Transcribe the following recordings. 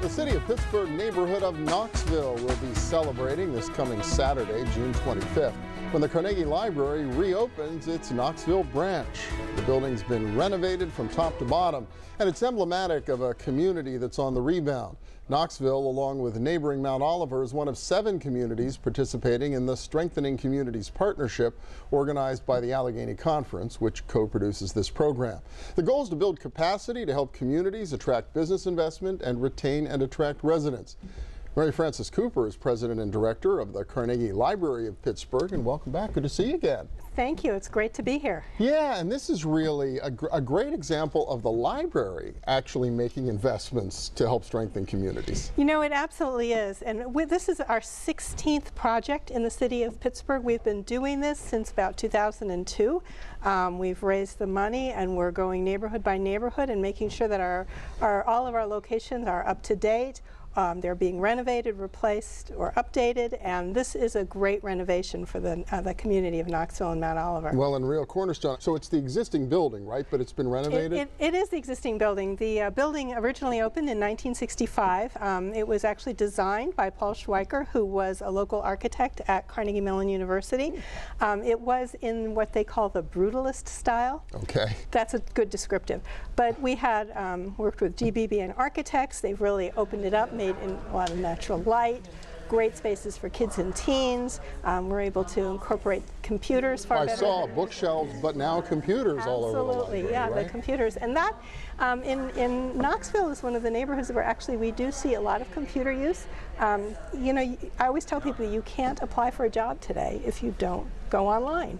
The City of Pittsburgh neighborhood of Knoxville will be celebrating this coming Saturday, June 25th, when the Carnegie Library reopens its Knoxville branch. The building's been renovated from top to bottom, and it's emblematic of a community that's on the rebound. Knoxville, along with neighboring Mount Oliver, is one of 7 communities participating in the Strengthening Communities Partnership organized by the Allegheny Conference, which co-produces this program. The goal is to build capacity to help communities attract business investment and retain and attract residents. Mary Frances Cooper is president and director of the Carnegie Library of Pittsburgh, and welcome back. Good to see you again. Thank you. It's great to be here. Yeah, and this is really a great example of the library actually making investments to help strengthen communities. You know, it absolutely is. And this is our 16th project in the city of Pittsburgh. We've been doing this since about 2002. We've raised the money, and we're going neighborhood by neighborhood and making sure that all of our locations are up to date. They're being renovated, replaced, or updated, and this is a great renovation for the community of Knoxville and Mount Oliver. Well, and real cornerstone. So it's the existing building, right? But it's been renovated? It is the existing building. The building originally opened in 1965. It was actually designed by Paul Schweiker, who was a local architect at Carnegie Mellon University. It was in what they call the brutalist style. Okay. That's a good descriptive. But we had worked with GBB and architects. They've really opened it up, made in a lot of natural light, great spaces for kids and teens. We're able to incorporate computers far better. I saw bookshelves, but now computers all over the library. Absolutely, yeah, right? the computers. And that, in Knoxville is one of the neighborhoods where actually we do see a lot of computer use. You know, I always tell people you can't apply for a job today if you don't go online.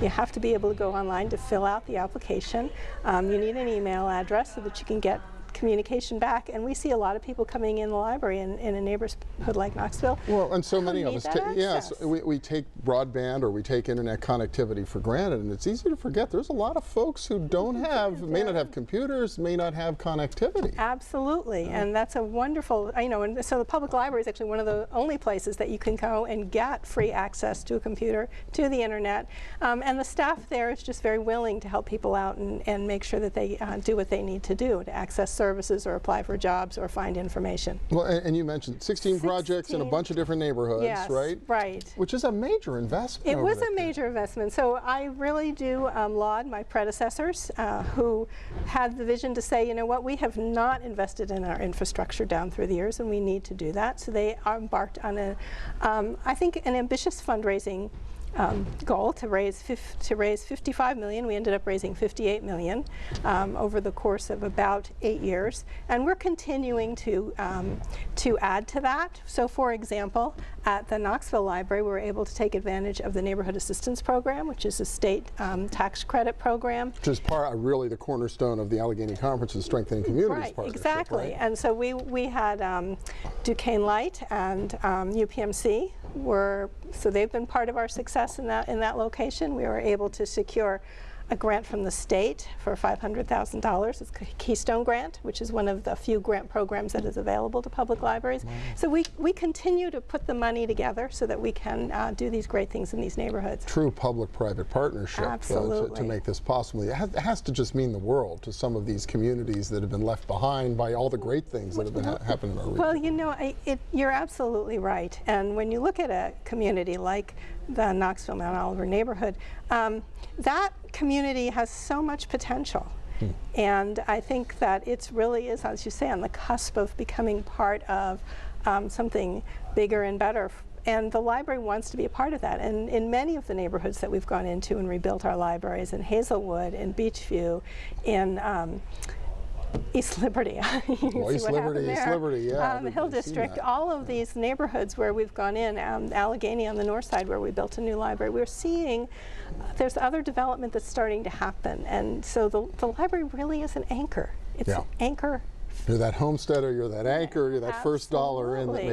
You have to be able to go online to fill out the application. You need an email address so that you can get communication back, and we see a lot of people coming in the library in a neighborhood like Knoxville. Well, and so many of us, yes, we take broadband or we take internet connectivity for granted, and it's easy to forget there's a lot of folks who don't have, may not have computers, may not have connectivity. Absolutely, and that's a wonderful, you know, and so the public library is actually one of the only places that you can go and get free access to a computer, to the internet, and the staff there is just very willing to help people out and make sure that they do what they need to do to access services or apply for jobs or find information. Well, and you mentioned 16 projects in a bunch of different neighborhoods, yes, right? Right. Which is a major investment. It was a major investment. So I really do laud my predecessors who had the vision to say, you know what, we have not invested in our infrastructure down through the years, and we need to do that. So they embarked on I think, an ambitious fundraising goal to raise 55 million. We ended up raising 58 million over the course of about 8 years, and we're continuing to add to that. So, for example, at the Knoxville Library, we were able to take advantage of the Neighborhood Assistance Program, which is a state tax credit program. Which is really the cornerstone of the Allegheny Conference's Strengthening Communities Partnership. Exactly. Right? And so we had Duquesne Light and UPMC so they've been part of our success in that location. We were able to secure a grant from the state for $500,000. It's a Keystone Grant, which is one of the few grant programs that is available to public libraries. Wow. So we continue to put the money together so that we can do these great things in these neighborhoods. True public-private partnership Absolutely. To make this possible. It has to just mean the world to some of these communities that have been left behind by all the great things that have been happening in our region. Well, you know, you're absolutely right. And when you look at a community like the Knoxville Mount Oliver neighborhood, that community has so much potential. And I think that it really is, as you say, on the cusp of becoming part of something bigger and better. And the library wants to be a part of that. And in many of the neighborhoods that we've gone into and rebuilt our libraries, in Hazelwood, in Beachview, in East Liberty. East Liberty, yeah. The Hill District, all of these neighborhoods where we've gone in, Allegheny on the north side where we built a new library, we're seeing there's other development that's starting to happen. And so the library really is an anchor. It's an anchor You're that homesteader, you're that anchor, you're that first dollar in that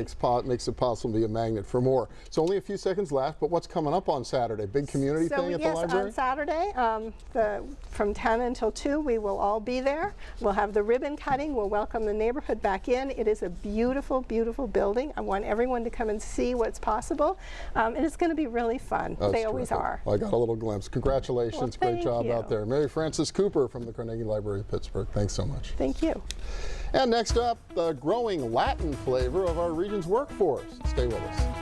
makes it possible to be a magnet for more. So only a few seconds left, but what's coming up on Saturday? Big community thing at the library? Yes, on Saturday, from 10 until 2, we will all be there. We'll have the ribbon cutting. We'll welcome the neighborhood back in. It is a beautiful, beautiful building. I want everyone to come and see what's possible. And it's going to be really fun. They always are. Well, I got a little glimpse. Congratulations. Well, great job out there. Mary Frances Cooper from the Carnegie Library of Pittsburgh. Thanks so much. Thank you. And next up, the growing Latin flavor of our region's workforce. Stay with us.